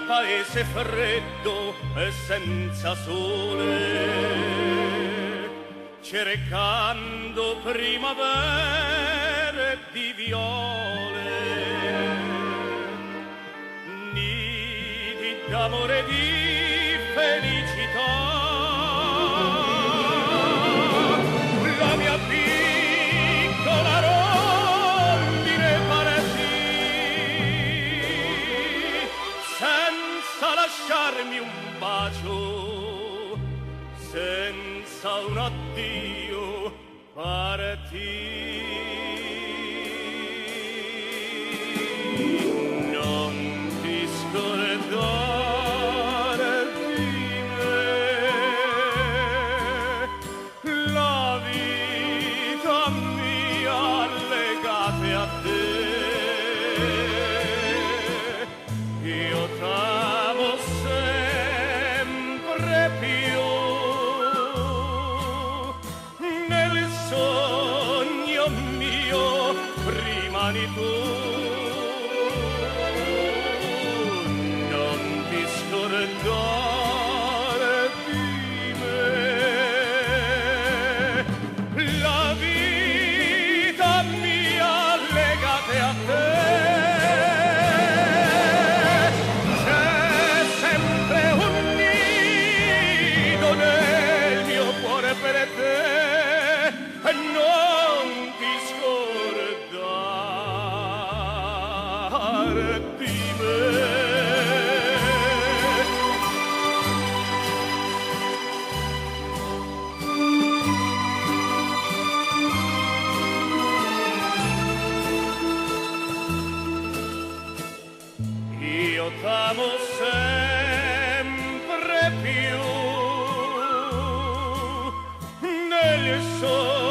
paese freddo e senza sole, cercando primavere di viole, nidi d'amore e di felicità. La mia piccola rondine partì senza lasciarmi un bacio, senza un addio partì. Non ti scordare di me, la vita mia legate a te. Io t'amo sempre più, nel sogno mio rimani tu. Non ti scordare di me, la vita mia legate a te. C'è sempre un nido nel mio cuore per te, e non ti scordare di me. Io t'amo sempre più, nel sogno